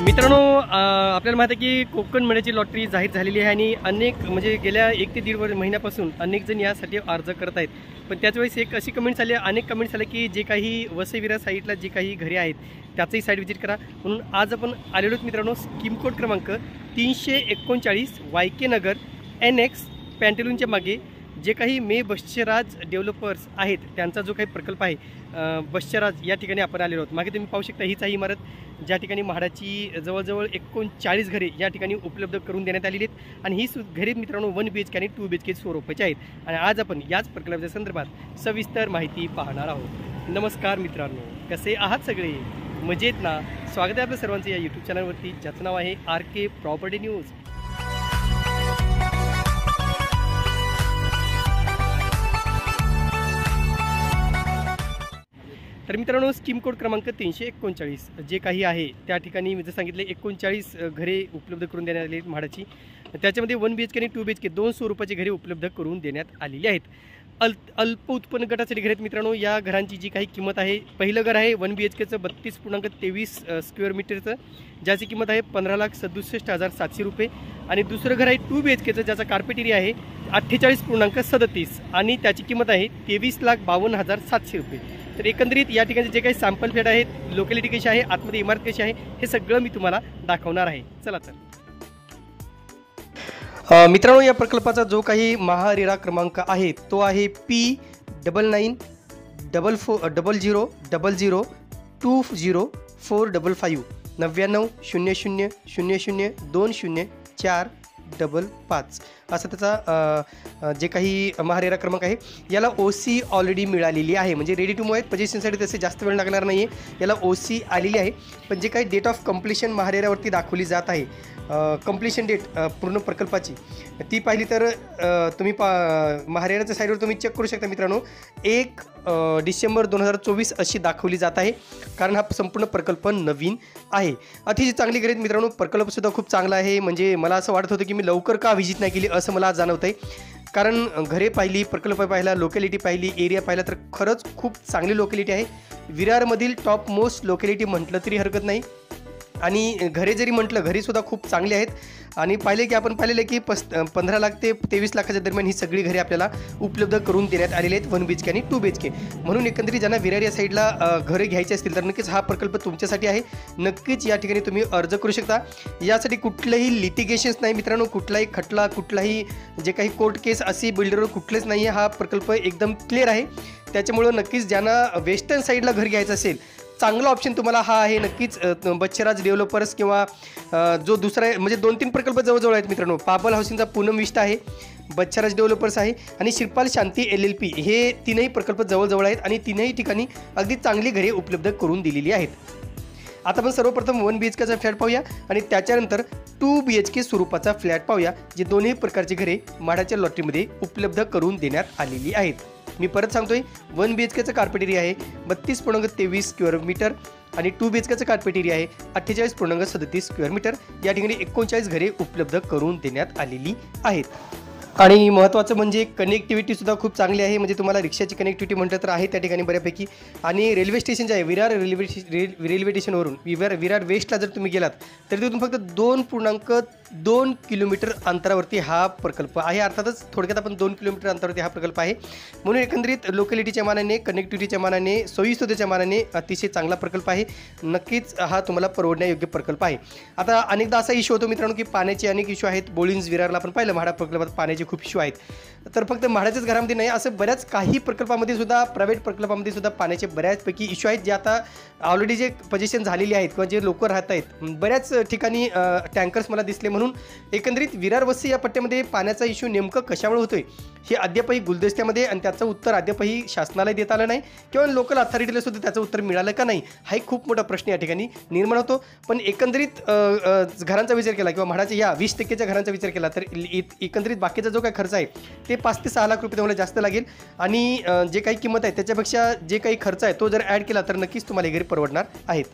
मित्रांनो, आपल्याला माहिती आहे की कोकण मेळ्याची लॉटरी जाहीर झालेली आहे आणि अनेक म्हणजे गेल्या 1 ते 1.5 महिन्यापासून अनेक जण यासाठी अर्ज करत आहेत. पण त्याच वेळेस एक अशी कमेंट्स आली, अनेक कमेंट्स आले की जे काही वसई विरार साईडला जे काही घरे आहेत त्याचंही साईट विजिट करा. म्हणून आज आपण आलेलो आहोत मित्रांनो स्कीम कोड क्रमांक 339 YK नगर NX पॅन्टेलूनच्या मागे जे काही बच्चराज डेव्हलपर्स आहेत त्यांचा जो काही प्रकल्प आहे बच्चराज, या ठिकाणी आपण आलेलो आहोत. मागे तुम्ही पाहू शकता हीच आहे इमारत ज्या ठिकाणी म्हाडाची जवळजवळ 39 घरे या ठिकाणी उपलब्ध करून देण्यात आलेली आहेत. आणि ही घरे मित्रांनो 1 BHK आणि 2 BHK स्वरूपाची आहेत. आणि आज आपण याच प्रकल्पाच्या संदर्भात सविस्तर माहिती पाहणार आहोत. नमस्कार मित्रांनो, कसे आहात सगळे? मजेत ना? स्वागत आहे आपल्या सर्वांचं या यूट्यूब चॅनलवरती ज्याचं नाव आहे RK प्रॉपर्टी न्यूज. तर मित्रांनो, स्कीम कोड क्रमांक 339 जे काही आहे त्या ठिकाणी मी जर सांगितले 39 घरे उपलब्ध करून देण्यात आली आहेत म्हाडाची. त्याच्यामध्ये 1 BHK आणि 2 BHK 2 स्वरूपाची घरे उपलब्ध करून देण्यात आलेली आहेत. अल्प उत्पन्न गटासाठी घरे आहेत मित्रांनो. या घरांची जी काही किंमत आहे, पहिलं घर आहे 1 BHKचं 32.23 स्क्वेअर मीटरचं ज्याची किंमत आहे 15,67,700 रुपये. आणि दुसरं घर आहे 2 BHKचं ज्याचा कार्पेट एरिया आहे 48.37 आणि त्याची किंमत आहे 23,52,700 रुपये. तर एकंदरीत या ठिकाणी जे काही सॅम्पल फ्लॅट आहेत, लोकॅलिटी कशी आहे, आतमध्ये इमारत कशी आहे, हे सगळं मी तुम्हाला दाखवणार आहे. चला तर मित्रांनो, या प्रकल्पाचा जो काही MHADA क्रमांक आहे तो आहे P994400002045 9900002045 असं त्याचा जे काही MHADA क्रमांक आहे. याला OC ऑलरेडी मिळालेली आहे, म्हणजे रेडी टू मूव्ह आहेत. पोझिशनसाठी तसे जास्त वेळ लागणार नाही आहे. याला OC आलेली आहे. पण जे काही डेट ऑफ कंप्लीशन MHADAवरती दाखवली जात आहे, कंप्लीशन डेट पूर्ण प्रकल्पाची ती पाहिली तर तुम्ही MHADAच्या साईडवर तुम्ही चेक करू शकता मित्रांनो. 1 डिसेंबर 2024 अशी दाखवली जात आहे, कारण हा संपूर्ण प्रकल्प नवीन आहे. अतिशय चांगली घरे आहेत मित्रांनो. प्रकल्पसुद्धा खूप चांगला आहे. म्हणजे मला असं वाटत होतं की मी लवकर का व्हिजिट नाही केली असं मला आज जाणवत आहे, कारण घरे पाहिली, प्रकल्प पाहिला, लोकॅलिटी पाहिली, एरिया पाहिला तर खरंच खूप चांगली लोकॅलिटी आहे. विरारमधील टॉप मोस्ट लोकॅलिटी म्हटलं तरी हरकत नाही. आणि घरे जरी म्हटलं, घरेसुद्धा खूप चांगली आहेत. आणि पाहिले की आपण पाहिलेलं की 15 लाख ते 23 लाखाच्या दरम्यान ही सगळी घरे आपल्याला उपलब्ध करून देण्यात आलेली आहेत 1 BHK आणि 2 BHK. म्हणून एकंदरीत ज्यांना विरार या साईडला घरे घ्यायचे असतील तर नक्कीच हा प्रकल्प तुमच्यासाठी आहे. नक्कीच या ठिकाणी तुम्ही अर्ज करू शकता. यासाठी कुठलंही लिटिगेशन्स नाही मित्रांनो, कुठलाही खटला, कुठलाही जे काही कोर्ट केस अशी बिल्डरवर कुठलेच नाही आहे. हा प्रकल्प एकदम क्लिअर आहे. त्याच्यामुळं नक्कीच ज्यांना वेस्टर्न साईडला घर घ्यायचं असेल, चांगला ऑप्शन तुम्हाला हा आहे. नक्कीच बच्चराज डेव्हलपर्स किंवा जो दुसरा आहे, म्हणजे 2-3 प्रकल्प जवळजवळ आहेत मित्रांनो. पाबल हाऊसिंगचा पूनम विस्टा आहे, बच्चराज डेव्हलपर्स आहे आणि श्रीपाल शांती LLP हे 3ही प्रकल्प जवळजवळ आहेत आणि 3ही ठिकाणी अगदी चांगली घरे उपलब्ध करून दिलेली आहेत. आता आपण सर्वप्रथम 1 BHKचा फ्लॅट पाहूया आणि त्याच्यानंतर 2 BHK स्वरूपाचा फ्लॅट पाहूया, जे दोन्ही प्रकारची घरे म्हाडाच्या लॉटरीमध्ये उपलब्ध करून देण्यात आलेली आहेत. मी परत सांगतोय, 1 BHKचं कार्पेट एरिया आहे 32.23 स्क्वेअर मीटर आणि 2 BHKचं कार्पेट एरिया आहे 48.37 स्क्वेअर मीटर. या ठिकाणी 39 घरे उपलब्ध करून देण्यात आलेली आहेत. आणि महत्त्वाचं म्हणजे कनेक्टिव्हिटीसुद्धा खूप चांगली आहे. म्हणजे तुम्हाला रिक्षाची कनेक्टिव्हिटी म्हटलं तर आहे त्या ठिकाणी बऱ्यापैकी. आणि रेल्वे स्टेशन जे आहे विरार रेल्वे स्टेशनवरून विरार वेस्टला जर तुम्ही गेलात तर तिथून फक्त 2.2 किलोमीटर अंतरावरती हा प्रकल्प आहे. अर्थातच थोडक्यात आपण 2 किलोमीटर अंतरावरती हा प्रकल्प आहे. म्हणून एकंदरीत लोकॅलिटीच्या मानाने, कनेक्टिव्हिटीच्या मानाने, सोयीसुविधेच्या मानाने अतिशय चांगला प्रकल्प आहे. नक्कीच हा तुम्हाला परवडण्यायोग्य प्रकल्प आहे. आता अनेकदा असा इश्यू होतो मित्रांनो की पाण्याचे अनेक इश्यू आहेत. बोळिंज विरारला आपण पाहिलं म्हाडा प्रकल्पात पाण्याचे खूप इश्यू आहेत. तर फक्त म्हाडाच्याच घरामध्ये नाही, असं बऱ्याच काही प्रकल्पामध्ये सुद्धा, प्रायव्हेट प्रकल्पामध्ये सुद्धा पाण्याचे बऱ्याचपैकी इश्यू आहेत, जे आता ऑलरेडी जे पोझिशन झालेली आहेत किंवा जे लोक राहत आहेत. बऱ्याच ठिकाणी टँकर्स मला दिसले म्हणून एकंदरीत विरार वस्ती या पट्ट्यामध्ये पाण्याचा इश्यू नेमकं कशामुळे होतोय हे अद्यापही गुलदस्त्यामध्ये आणि त्याचं उत्तर अद्यापही शासनाला देता आलं नाही किंवा लोकल अथॉरिटीला सुद्धा त्याचं उत्तर मिळालं का नाही, हा एक खूप मोठा प्रश्न या ठिकाणी निर्माण होतो. पण एकंदरीत घरांचा विचार केला किंवा म्हाडाच्या या 20% घरांचा विचार केला तर एकंदरीत बाकीचा जो काही खर्च आहे ते 5 ते 6 लाख रुपये तुम्हाला जास्त लागेल. आणि जे काही किंमत आहे त्याच्यापेक्षा जे काही खर्च आहे तो जर ॲड केला तर नक्कीच तुम्हाला घरी परवडणार आहेत.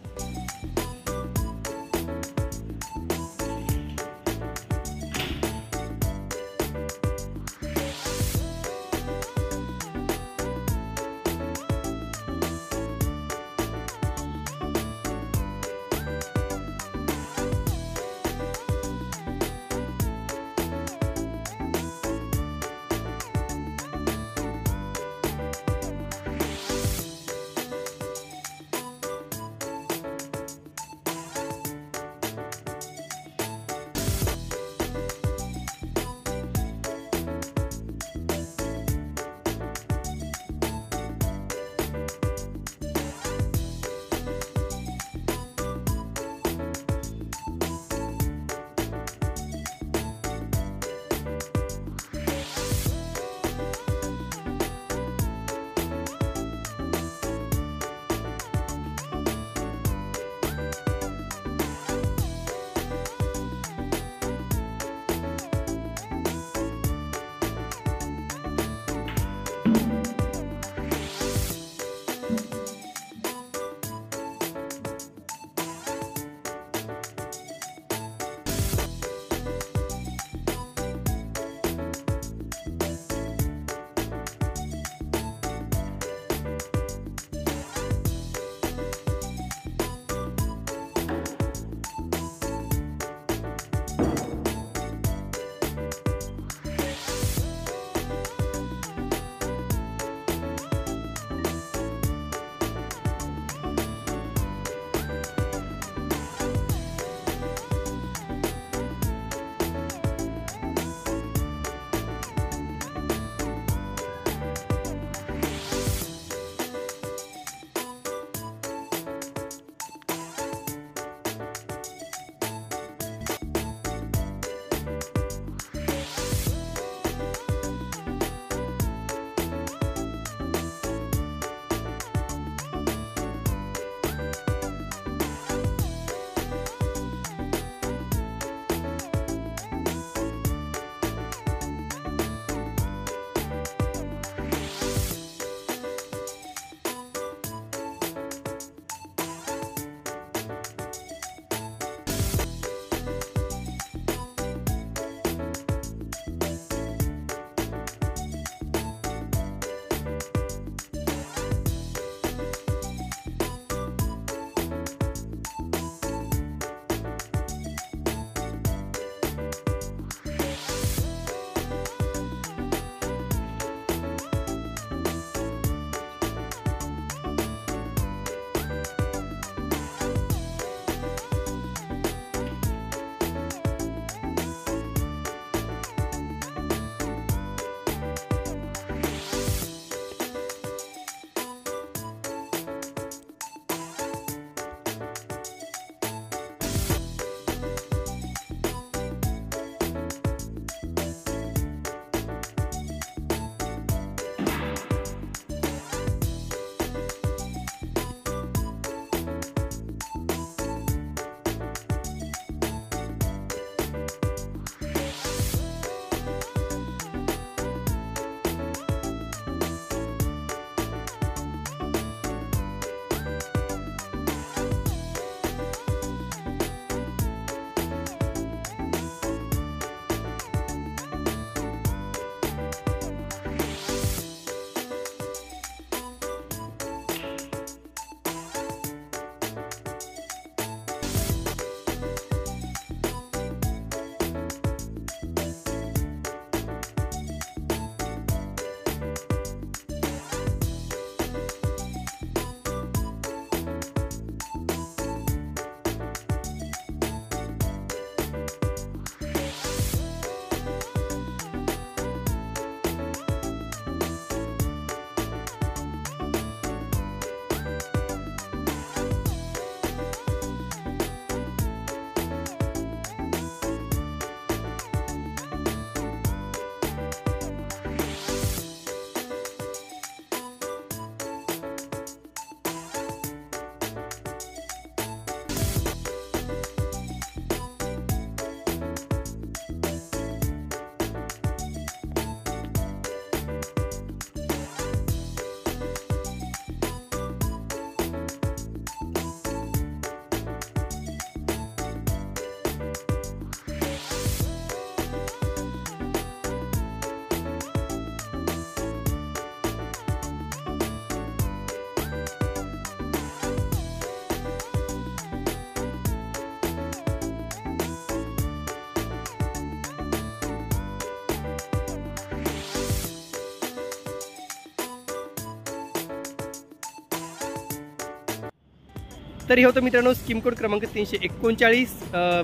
तर हे होतं मित्रांनो स्कीम कोड क्रमांक 339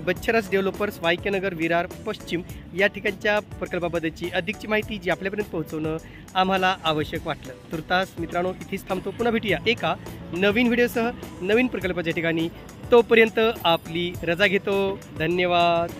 बच्छराज डेव्हलपर्स वायकेनगर विरार पश्चिम या ठिकाणच्या प्रकल्पाबद्दलची अधिकची माहिती जी आपल्यापर्यंत पोहोचवणं आम्हाला आवश्यक वाटलं। तुर्तास मित्रांनो इथेच थांबतो, पुन्हा भेटूया एका नवीन व्हिडिओसह नवीन प्रकल्पाच्या ठिकाणी। तोपर्यंत आपली रजा घेतो, धन्यवाद।